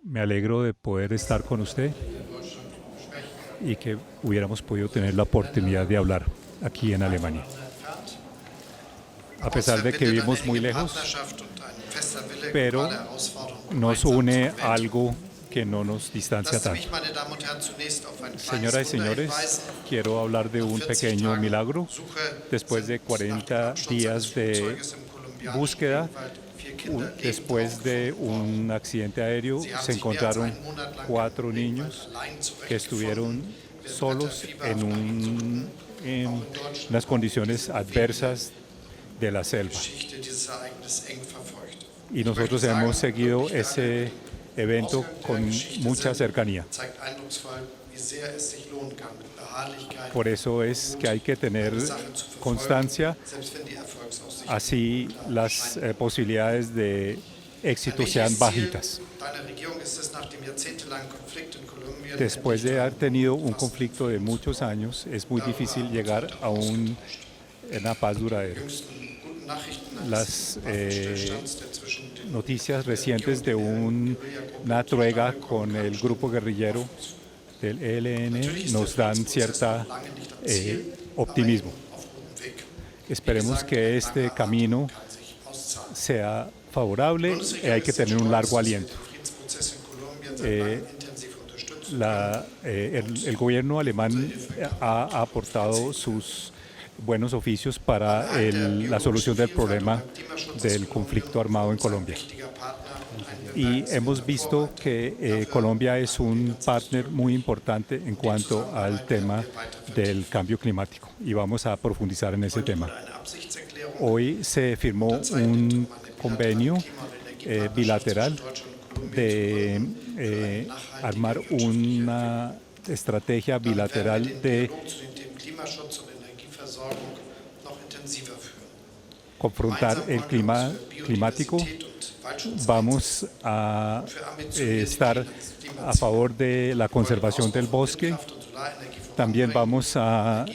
Me alegro de poder estar con usted y que hubiéramos podido tener la oportunidad de hablar aquí en Alemania. A pesar de que vivimos muy lejos, pero nos une algo que no nos distancia tanto. Señoras y señores, quiero hablar de un pequeño milagro. Después de 40 días de búsqueda, después de un accidente aéreo, se encontraron 4 niños que estuvieron solos en unas condiciones adversas de la selva. Y nosotros hemos seguido ese evento con mucha cercanía. Por eso es que hay que tener constancia, así las posibilidades de éxito sean bajitas. Después de haber tenido un conflicto de muchos años, es muy difícil llegar a una paz duradera. Las noticias recientes de una tregua con el grupo guerrillero del ELN nos dan cierta optimismo. Esperemos que este camino sea favorable y hay que tener un largo aliento. El gobierno alemán ha aportado sus buenos oficios para la solución del problema del conflicto armado en Colombia. Y hemos visto que Colombia es un partner muy importante en cuanto al tema del cambio climático y vamos a profundizar en ese tema. Hoy se firmó un convenio bilateral de armar una estrategia bilateral de confrontar el clima climático. Vamos a estar a favor de la conservación del bosque. También vamos a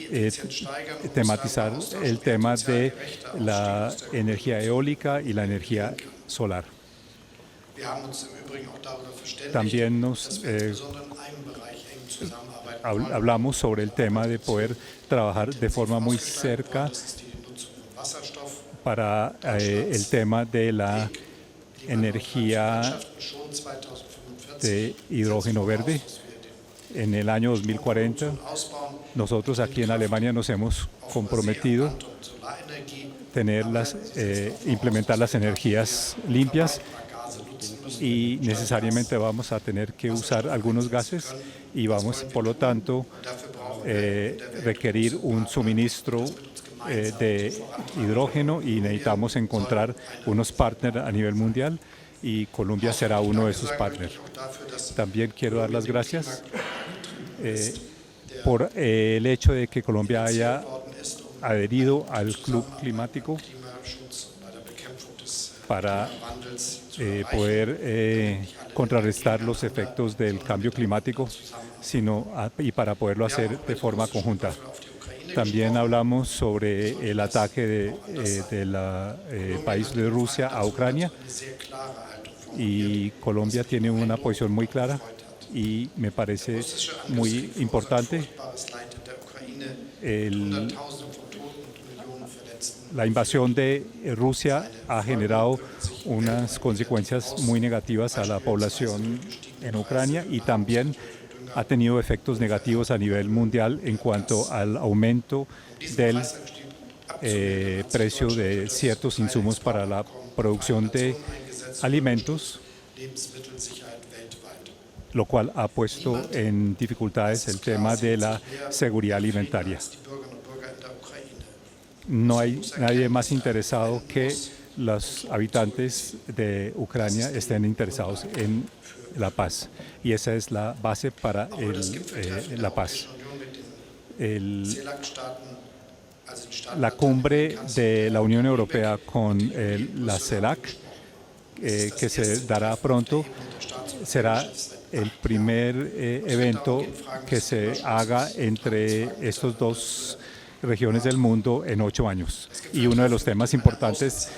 tematizar el tema de la energía eólica y la energía solar. También hablamos sobre el tema de poder trabajar de forma muy cerca para el tema de la energía de hidrógeno verde. En el año 2040, nosotros aquí en Alemania nos hemos comprometido implementar las energías limpias y necesariamente vamos a tener que usar algunos gases y vamos, por lo tanto, requerir un suministro de hidrógeno y necesitamos encontrar unos partners a nivel mundial y Colombia será uno de esos partners. También quiero dar las gracias por el hecho de que Colombia haya adherido al Club Climático para poder contrarrestar los efectos del cambio climático y para poderlo hacer de forma conjunta. También hablamos sobre el ataque del país de Rusia a Ucrania y Colombia tiene una posición muy clara y me parece muy importante. La invasión de Rusia ha generado unas consecuencias muy negativas a la población en Ucrania y también ha tenido efectos negativos a nivel mundial en cuanto al aumento del precio de ciertos insumos para la producción de alimentos, lo cual ha puesto en dificultades el tema de la seguridad alimentaria. No hay nadie más interesado que los habitantes de Ucrania estén interesados en la paz y esa es la base para la paz. La cumbre de la Unión Europea con la CELAC, que se dará pronto, será el primer evento que se haga entre estos dos regiones del mundo en 8 años. Y uno de los temas importantes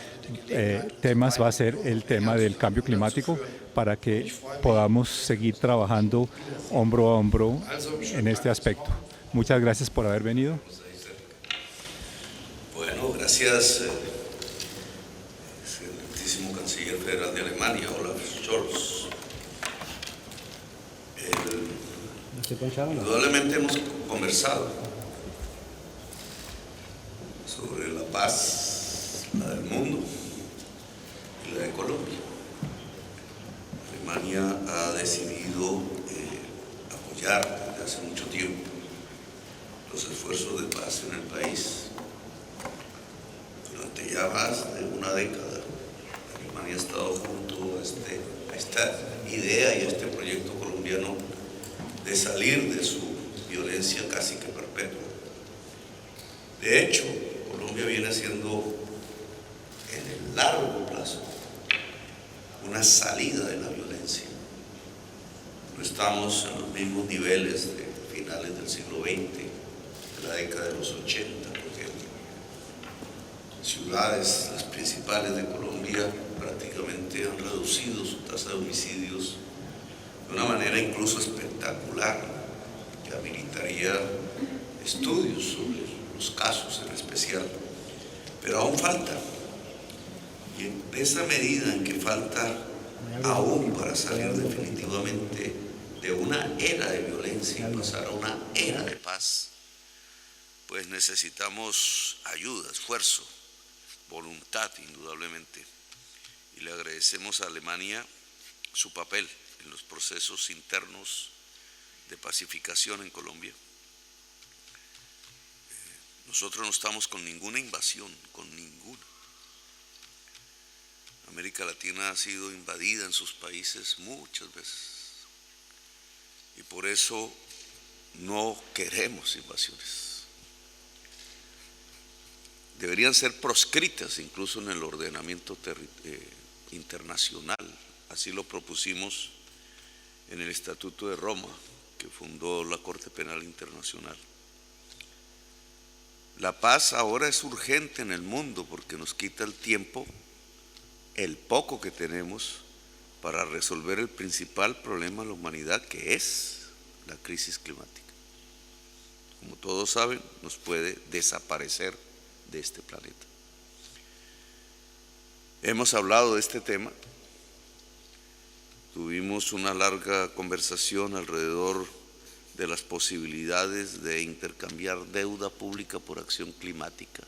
temas va a ser el tema del cambio climático para que podamos seguir trabajando hombro a hombro en este aspecto. Muchas gracias por haber venido. Bueno, gracias, excelentísimo canciller federal de Alemania, Olaf Scholz. Indudablemente hemos conversado sobre la paz, la del mundo y la de Colombia. Alemania ha decidido apoyar desde hace mucho tiempo los esfuerzos de paz en el país. Durante ya más de una década, Alemania ha estado junto a esta idea y a este proyecto colombiano de salir de su violencia casi que perpetua. De hecho, Colombia viene siendo en el largo plazo una salida de la violencia. No estamos en los mismos niveles de finales del siglo XX, de la década de los 80, por ejemplo. Ciudades, las principales de Colombia, prácticamente han reducido su tasa de homicidios de una manera incluso espectacular, que ameritaría estudios sobre los casos en especial. Pero aún falta. Y en esa medida en que falta aún para salir definitivamente de una era de violencia y pasar a una era de paz, pues necesitamos ayuda, esfuerzo, voluntad, indudablemente. Y le agradecemos a Alemania su papel en los procesos internos de pacificación en Colombia. Nosotros no estamos con ninguna invasión, con ninguna. América Latina ha sido invadida en sus países muchas veces y por eso no queremos invasiones. Deberían ser proscritas incluso en el ordenamiento internacional. Así lo propusimos en el Estatuto de Roma, que fundó la Corte Penal Internacional. La paz ahora es urgente en el mundo porque nos quita el tiempo, el poco que tenemos, para resolver el principal problema de la humanidad, que es la crisis climática. Como todos saben, nos puede desaparecer de este planeta. Hemos hablado de este tema. Tuvimos una larga conversación alrededor de las posibilidades de intercambiar deuda pública por acción climática.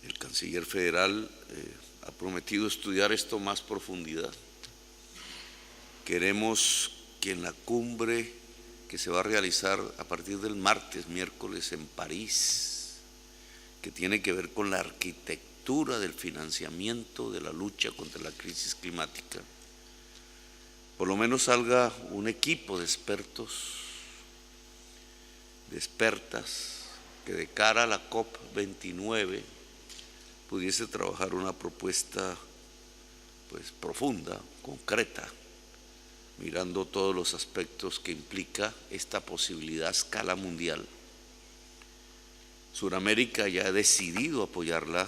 El canciller federal ha prometido estudiar esto más profundidad. Queremos que en la cumbre que se va a realizar a partir del martes, miércoles en París, que tiene que ver con la arquitectura del financiamiento de la lucha contra la crisis climática, por lo menos salga un equipo de expertos, de expertas, que de cara a la COP29 pudiese trabajar una propuesta pues profunda, concreta, mirando todos los aspectos que implica esta posibilidad a escala mundial. Suramérica ya ha decidido apoyarla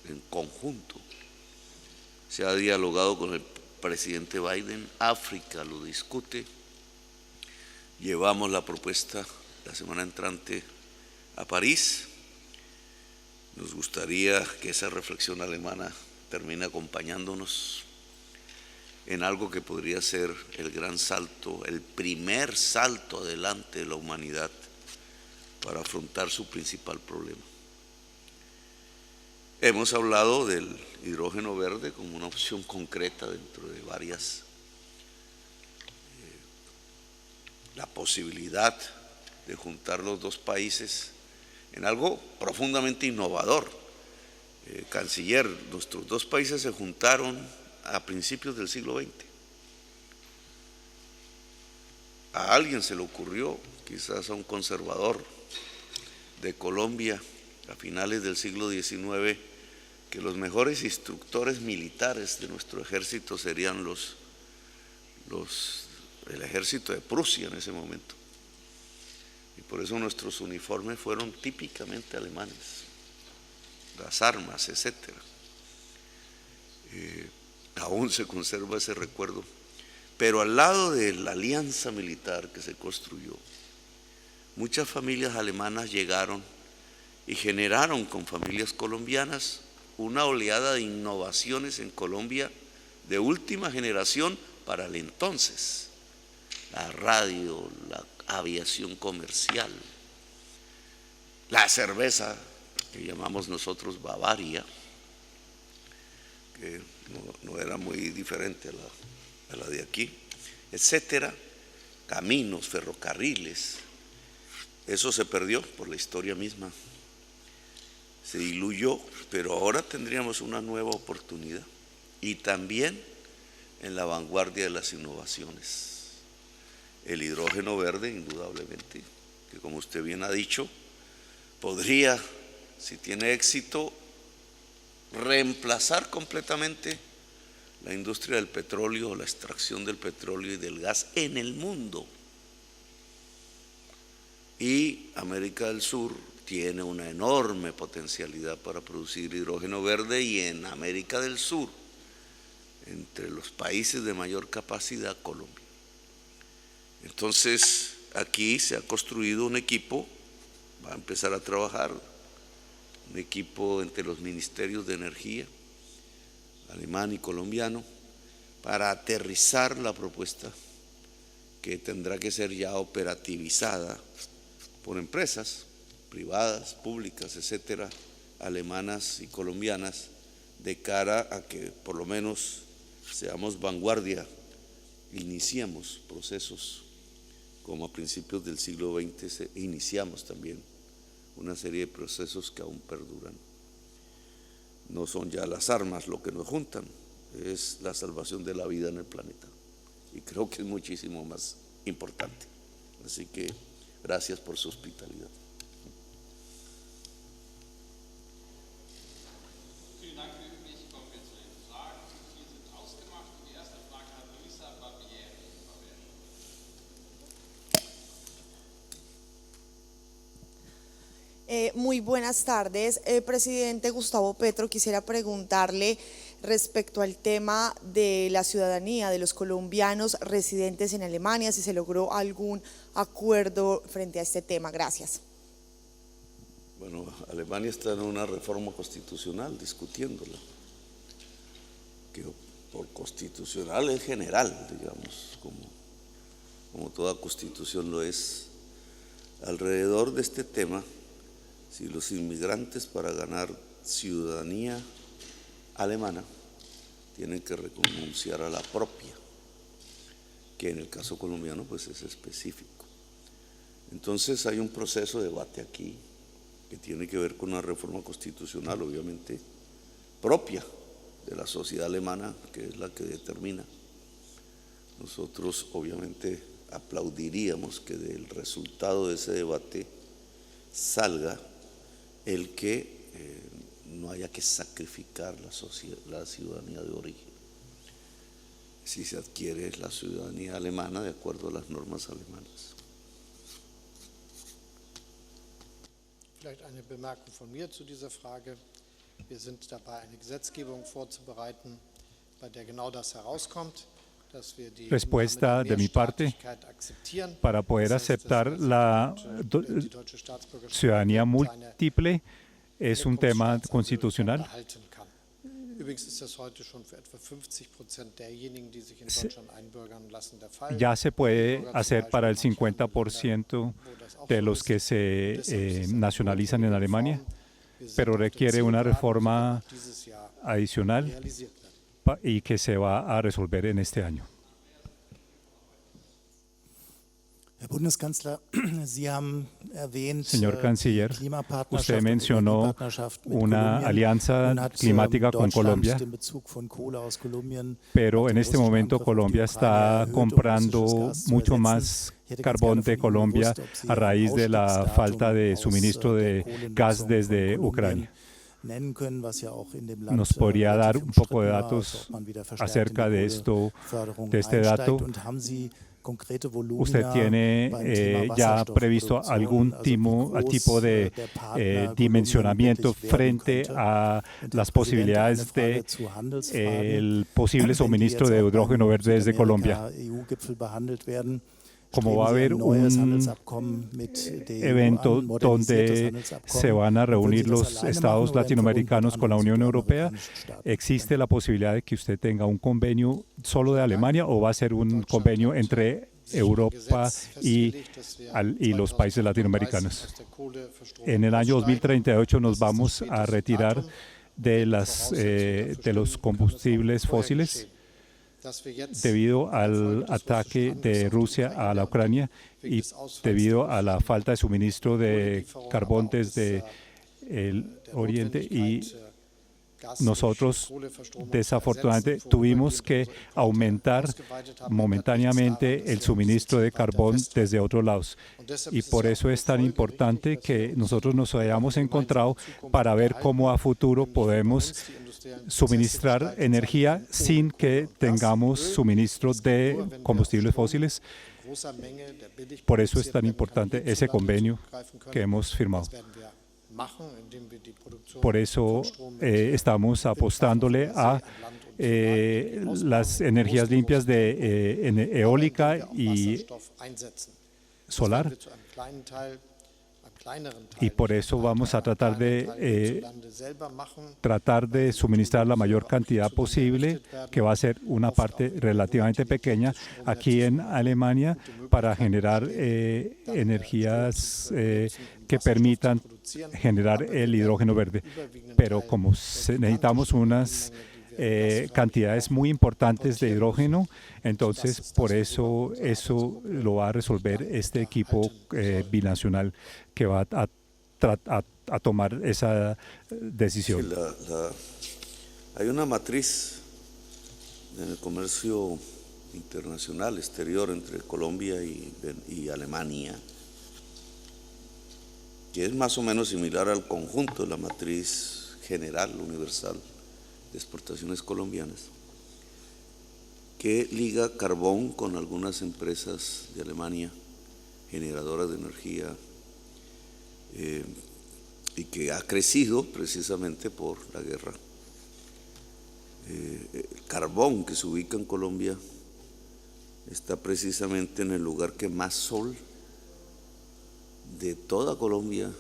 en conjunto. Se ha dialogado con el presidente Biden, África lo discute. Llevamos la propuesta la semana entrante a París. Nos gustaría que esa reflexión alemana termine acompañándonos en algo que podría ser el gran salto, el primer salto adelante de la humanidad para afrontar su principal problema. Hemos hablado del hidrógeno verde como una opción concreta dentro de varias, la posibilidad de juntar los dos países en algo profundamente innovador. Canciller, nuestros dos países se juntaron a principios del siglo XX. A alguien se le ocurrió, quizás a un conservador de Colombia, a finales del siglo XIX, que los mejores instructores militares de nuestro ejército serían el ejército de Prusia en ese momento. Y por eso nuestros uniformes fueron típicamente alemanes. las armas, etc. Aún se conserva ese recuerdo. Pero al lado de la alianza militar que se construyó, muchas familias alemanas llegaron y generaron con familias colombianas una oleada de innovaciones en Colombia de última generación para el entonces. La radio, la aviación comercial, la cerveza que llamamos nosotros Bavaria, que no era muy diferente a la de aquí, etcétera, caminos, ferrocarriles. Eso se perdió por la historia misma, se diluyó, pero ahora tendríamos una nueva oportunidad y también en la vanguardia de las innovaciones. El hidrógeno verde, indudablemente, que como usted bien ha dicho, podría, si tiene éxito, reemplazar completamente la industria del petróleo, la extracción del petróleo y del gas en el mundo. Y América del Sur tiene una enorme potencialidad para producir hidrógeno verde, y en América del Sur, entre los países de mayor capacidad, Colombia. Entonces, aquí se ha construido un equipo, va a empezar a trabajar, un equipo entre los ministerios de energía, alemán y colombiano, para aterrizar la propuesta que tendrá que ser ya operativizada por empresas privadas, públicas, etcétera, alemanas y colombianas, de cara a que por lo menos seamos vanguardia, iniciemos procesos como a principios del siglo XX iniciamos también una serie de procesos que aún perduran. No son ya las armas lo que nos juntan, es la salvación de la vida en el planeta, y creo que es muchísimo más importante. Así que gracias por su hospitalidad. Muy buenas tardes, presidente Gustavo Petro. Quisiera preguntarle respecto al tema de la ciudadanía de los colombianos residentes en Alemania, si se logró algún acuerdo frente a este tema. Gracias. Bueno, Alemania está en una reforma constitucional discutiéndola, que por constitucional es general, digamos, como toda constitución lo es. Alrededor de este tema, si los inmigrantes para ganar ciudadanía alemana tienen que renunciar a la propia, que en el caso colombiano pues es específico. Entonces hay un proceso de debate aquí que tiene que ver con una reforma constitucional, obviamente propia de la sociedad alemana, que es la que determina. Nosotros obviamente aplaudiríamos que del resultado de ese debate salga el que no haya que sacrificar la ciudadanía de origen, si se adquiere la ciudadanía alemana de acuerdo a las normas alemanas. Vielleicht eine Bemerkung von mir zu dieser Frage. Wir sind dabei, eine Gesetzgebung vorzubereiten, bei der genau das herauskommt. Respuesta de mi parte, para poder aceptar la ciudadanía múltiple es un tema constitucional. Ya se puede hacer para el 50% de los que se nacionalizan en Alemania, pero requiere una reforma adicional y que se va a resolver en este año. Herr Bundeskanzler, Sie haben erwähnt, señor canciller, usted mencionó una alianza climática con Colombia, pero en este momento Colombia está comprando mucho más carbón de Colombia a raíz de la falta de suministro de gas desde Ucrania. nennen können, was ja auch in dem Land nos podría dar relativ un poco de umstritten war, also datos ob man wieder verstärkt acerca in de die esto, Kohleförderung de este einsteigt. dato. Und haben Sie konkrete Volumina ¿Usted tiene beim Thema ya previsto Wasserstoffproduktion, algún also wie groß tipo de der Partner dimensionamiento Kolumbien wirklich werden frente könnte? a Und Herr las Präsident, posibilidades eine Frage de zu Handelsfragen. el posible Wenn die suministro jetzt de auch hidrógeno beim verde desde Colombia? Südamerika-EU-Gipfel behandelt werden, Como va a streben Sie haber ein neues un Handelsabkommen mit der EU evento an, modernisiertes donde Handelsabkommen? se van a Und würden reunir Sie das los alleine machen estados oder in latinoamericanos Verbund con la mit Unión anderen Europea. südamerikanischen Staaten? ¿Existe la posibilidad de que usted tenga un convenio solo de Alemania o va a ser un convenio entre Europa y los países latinoamericanos? En el año 2038 nos vamos a retirar de los combustibles fósiles debido al ataque de Rusia a la Ucrania y debido a la falta de suministro de carbón desde el oriente, y nosotros desafortunadamente tuvimos que aumentar momentáneamente el suministro de carbón desde otros lados. Y por eso es tan importante que nosotros nos hayamos encontrado para ver cómo a futuro podemos suministrar energía sin que tengamos suministro de combustibles fósiles. Por eso es tan importante ese convenio que hemos firmado. Por eso estamos apostándole a las energías limpias de eólica y solar. Y por eso vamos a tratar de suministrar la mayor cantidad posible, que va a ser una parte relativamente pequeña aquí en Alemania, para generar energías que permitan generar el hidrógeno verde. Pero como necesitamos unas cantidades muy importantes de hidrógeno, entonces por eso lo va a resolver este equipo binacional que va a tomar esa decisión. Sí, hay una matriz en el comercio internacional exterior entre Colombia y Alemania, que es más o menos similar al conjunto de la matriz general, universal, de exportaciones colombianas, que liga carbón con algunas empresas de Alemania generadoras de energía y que ha crecido precisamente por la guerra. El carbón que se ubica en Colombia está precisamente en el lugar que más sol de toda Colombia,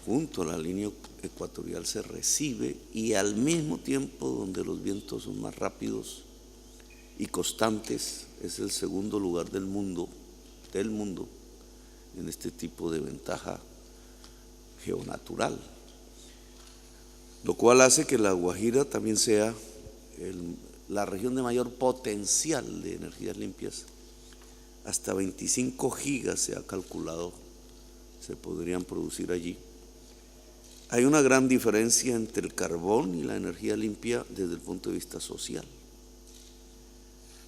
junto a la línea ecuatorial, se recibe, y al mismo tiempo donde los vientos son más rápidos y constantes. Es el segundo lugar del mundo en este tipo de ventaja geonatural, lo cual hace que la Guajira también sea la región de mayor potencial de energías limpias. Hasta 25 gigas se ha calculado se podrían producir allí. Hay una gran diferencia entre el carbón y la energía limpia desde el punto de vista social.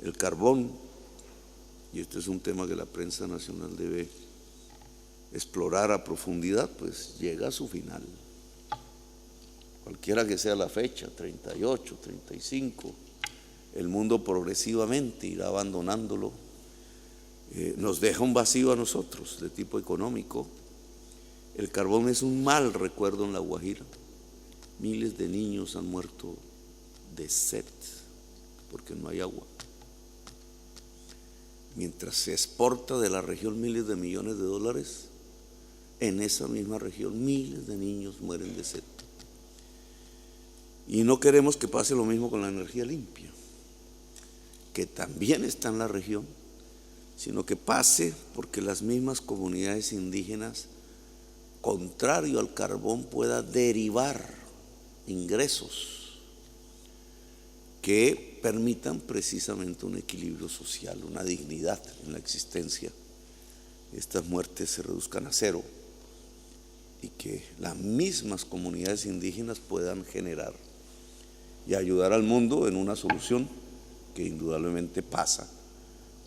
El carbón, y este es un tema que la prensa nacional debe explorar a profundidad, pues llega a su final. Cualquiera que sea la fecha, 38, 35, el mundo progresivamente irá abandonándolo. Nos deja un vacío a nosotros de tipo económico. El carbón es un mal recuerdo en La Guajira. Miles de niños han muerto de sed porque no hay agua. Mientras se exporta de la región miles de millones de dólares, en esa misma región miles de niños mueren de sed. Y no queremos que pase lo mismo con la energía limpia, que también está en la región, sino que pase porque las mismas comunidades indígenas, contrario al carbón, pueda derivar ingresos que permitan precisamente un equilibrio social, una dignidad en la existencia. Estas muertes se reduzcan a cero y que las mismas comunidades indígenas puedan generar y ayudar al mundo en una solución que indudablemente pasa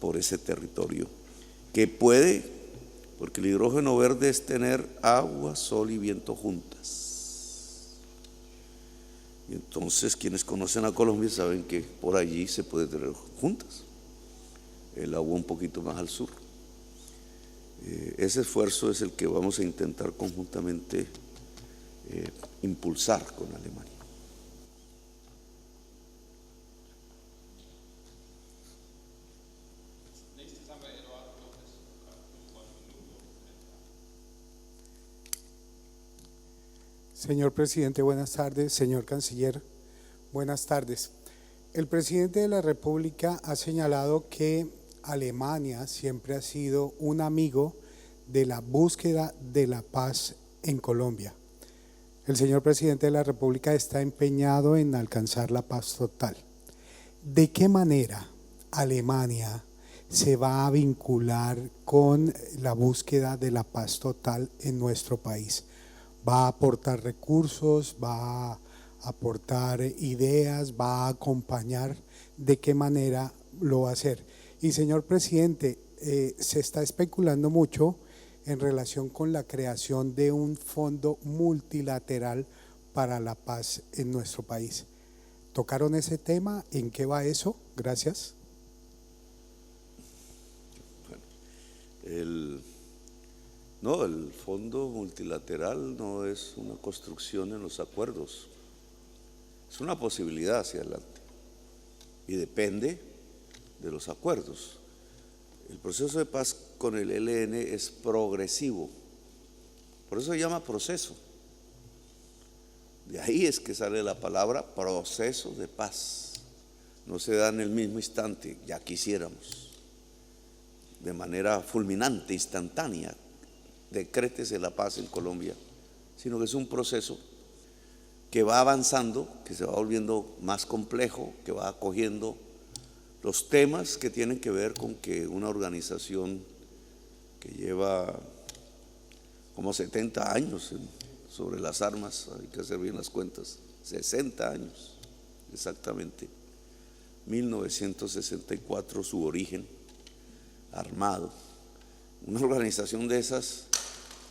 por ese territorio, que puede, porque el hidrógeno verde es tener agua, sol y viento juntas. Y entonces quienes conocen a Colombia saben que por allí se puede tener juntas, el agua un poquito más al sur. Ese esfuerzo es el que vamos a intentar conjuntamente impulsar con Alemania. Señor presidente, buenas tardes. Señor canciller, buenas tardes. El presidente de la República ha señalado que Alemania siempre ha sido un amigo de la búsqueda de la paz en Colombia. El señor presidente de la República está empeñado en alcanzar la paz total. ¿De qué manera Alemania se va a vincular con la búsqueda de la paz total en nuestro país? ¿Va a aportar recursos? ¿Va a aportar ideas? ¿Va a acompañar? ¿De qué manera lo va a hacer? Y señor presidente, se está especulando mucho en relación con la creación de un fondo multilateral para la paz en nuestro país. ¿Tocaron ese tema? ¿En qué va eso? Gracias. No, el fondo multilateral no es una construcción en los acuerdos, es una posibilidad hacia adelante y depende de los acuerdos. El proceso de paz con el ELN es progresivo, por eso se llama proceso. De ahí es que sale la palabra proceso de paz. No se da en el mismo instante, ya quisiéramos, de manera fulminante, instantánea, decrétese la paz en Colombia, sino que es un proceso que va avanzando, que se va volviendo más complejo, que va acogiendo los temas que tienen que ver con que una organización que lleva como 70 años sobre las armas, hay que hacer bien las cuentas, 60 años exactamente, 1964 su origen armado. Una organización de esas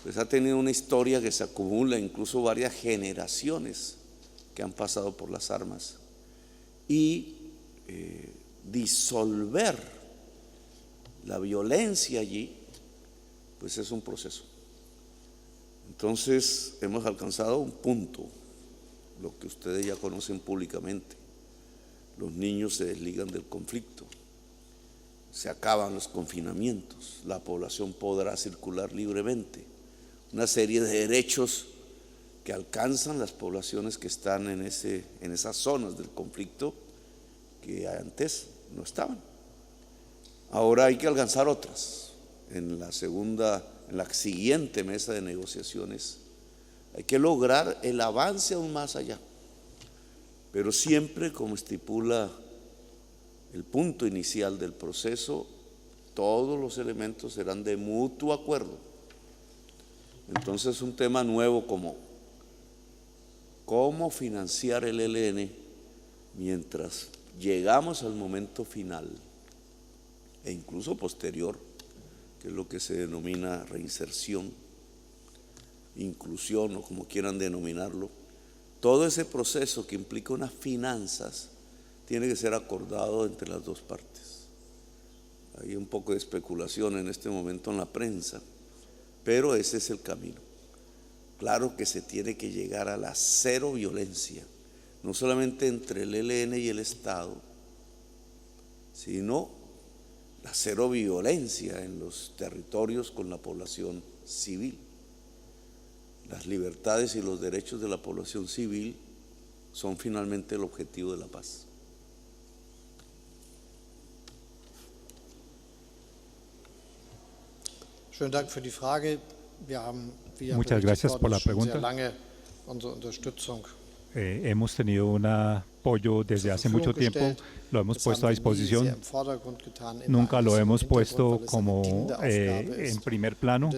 pues ha tenido una historia que se acumula, incluso varias generaciones que han pasado por las armas, y disolver la violencia allí pues es un proceso. Entonces hemos alcanzado un punto, lo que ustedes ya conocen públicamente: los niños se desligan del conflicto, se acaban los confinamientos, la población podrá circular libremente, una serie de derechos que alcanzan las poblaciones que están en esas zonas del conflicto que antes no estaban. Ahora hay que alcanzar otras. En la siguiente mesa de negociaciones hay que lograr el avance aún más allá, pero siempre, como estipula el punto inicial del proceso, todos los elementos serán de mutuo acuerdo. Entonces un tema nuevo como cómo financiar el ELN mientras llegamos al momento final e incluso posterior, que es lo que se denomina reinserción, inclusión o como quieran denominarlo. Todo ese proceso que implica unas finanzas tiene que ser acordado entre las dos partes. Hay un poco de especulación en este momento en la prensa, pero ese es el camino. Claro que se tiene que llegar a la cero violencia, no solamente entre el ELN y el Estado, sino la cero violencia en los territorios con la población civil. Las libertades y los derechos de la población civil son finalmente el objetivo de la paz. Schönen Dank für die Frage. Wir haben, wie Muchas gracias por la schon sehr pregunta. lange unsere Unterstützung Hemos tenido un apoyo desde hace mucho tiempo, lo hemos puesto a disposición, nunca lo hemos puesto como en primer plano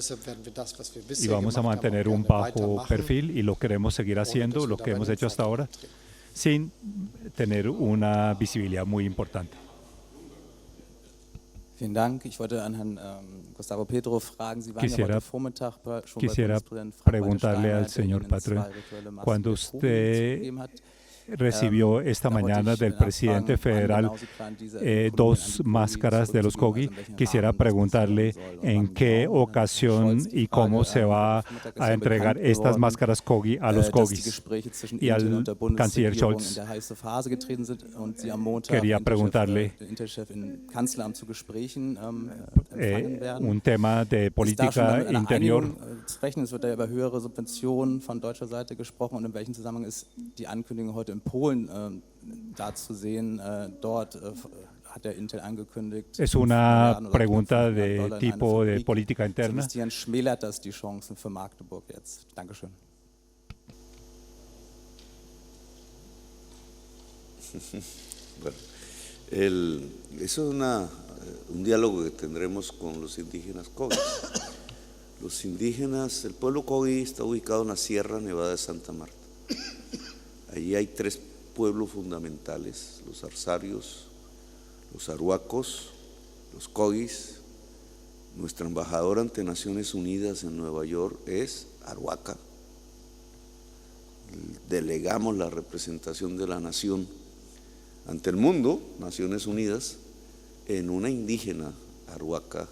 y vamos a mantener un bajo perfil y lo queremos seguir haciendo, lo que hemos hecho hasta ahora, sin tener una visibilidad muy importante. Vielen Dank. Ich wollte an Herrn Gustavo Petro fragen, Sie waren ja heute Vormittag schon bei Quisiera Bundespräsident Frank-Walter preguntarle al Steinmeier, der señor Ihnen Patrón, 2 virtuelle cuando Masken usted gegeben hat. recibió esta mañana del presidente federal 2 máscaras de los Kogi. Quisiera preguntarle en qué ocasión y cómo se va a entregar estas máscaras Kogi a los Kogis. Y al canciller Scholz quería preguntarle un tema de política interior. Es wird ja über höhere Subventionen von deutscher Seite gesprochen und in welchem Zusammenhang ist die Ankündigung heute in Polen da zu sehen? Dort hat der Intel angekündigt. Es una pregunta de tipo de política interna. Schmälert das die Chancen für Magdeburg jetzt? Dankeschön. Bueno, eso es un diálogo que tendremos con los indígenas Kogi. Los indígenas, el pueblo Kogi está ubicado en la Sierra Nevada de Santa Marta. Allí hay 3 pueblos fundamentales: los arsarios, los arhuacos, los Kogis. Nuestra embajadora ante Naciones Unidas en Nueva York es arhuaca. Delegamos la representación de la nación ante el mundo, Naciones Unidas, en una indígena arhuaca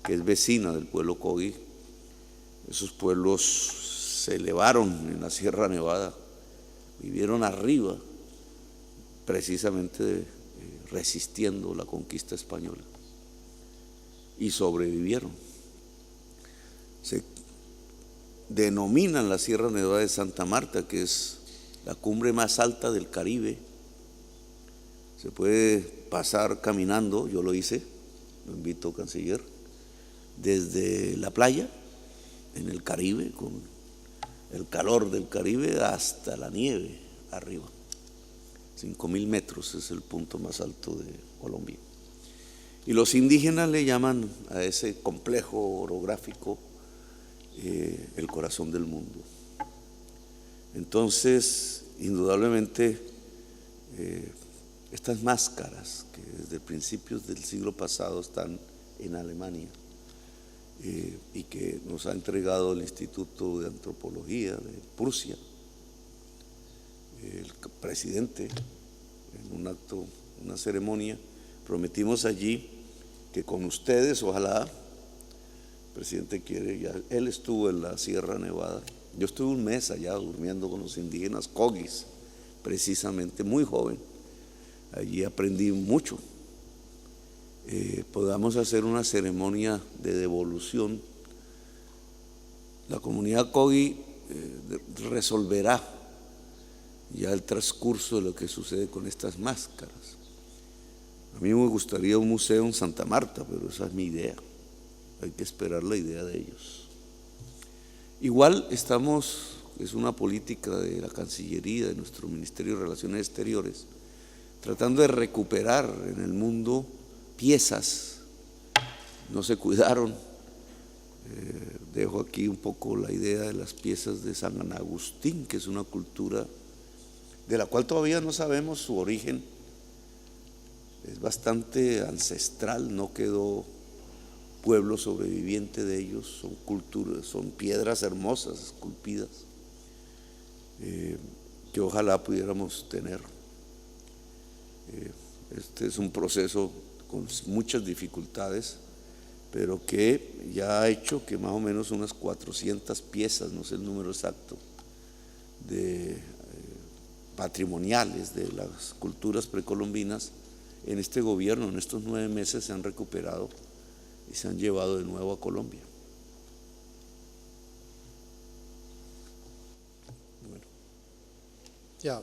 que es vecina del pueblo Kogi. Esos pueblos se elevaron en la Sierra Nevada, vivieron arriba, precisamente resistiendo la conquista española, y sobrevivieron. Se denominan la Sierra Nevada de Santa Marta, que es la cumbre más alta del Caribe. Se puede pasar caminando, yo lo hice, lo invito, canciller, desde la playa en el Caribe, con el calor del Caribe, hasta la nieve arriba. 5.000 metros es el punto más alto de Colombia. Y los indígenas le llaman a ese complejo orográfico el corazón del mundo. Entonces, indudablemente, estas máscaras que desde principios del siglo pasado están en Alemania, y que nos ha entregado el Instituto de Antropología de Prusia, el presidente, en un acto, una ceremonia, prometimos allí que con ustedes, ojalá, el presidente quiere, ya, él estuvo en la Sierra Nevada, yo estuve un mes allá durmiendo con los indígenas Kogis, precisamente muy joven, allí aprendí mucho. Podamos hacer una ceremonia de devolución. La comunidad Kogi resolverá ya el transcurso de lo que sucede con estas máscaras. A mí me gustaría un museo en Santa Marta, pero esa es mi idea. Hay que esperar la idea de ellos. Igual es una política de la Cancillería, de nuestro Ministerio de Relaciones Exteriores, tratando de recuperar en el mundo piezas. No se cuidaron. Dejo aquí un poco la idea de las piezas de San Agustín, que es una cultura de la cual todavía no sabemos su origen. Es bastante ancestral, no quedó pueblo sobreviviente de ellos, son culturas, son piedras hermosas esculpidas, que ojalá pudiéramos tener. Este es un proceso con muchas dificultades, pero que ya ha hecho que más o menos unas 400 piezas, no sé el número exacto, de patrimoniales de las culturas precolombinas, en este gobierno, en estos 9 meses, se han recuperado y se han llevado de nuevo a Colombia. Bueno. Ja,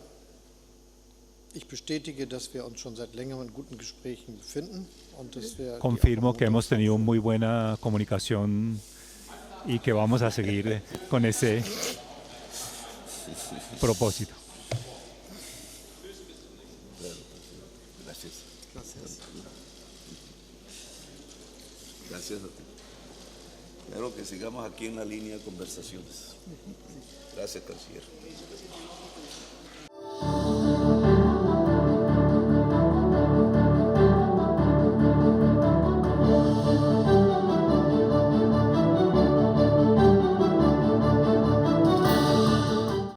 ich bestätige, dass wir uns schon seit längerem in guten Gesprächen befinden und dass wir Confirmo que hemos tenido muy buena comunicación y que vamos a seguir con ese propósito. Gracias a ti. Espero que sigamos aquí en la línea de conversaciones. Gracias, canciller.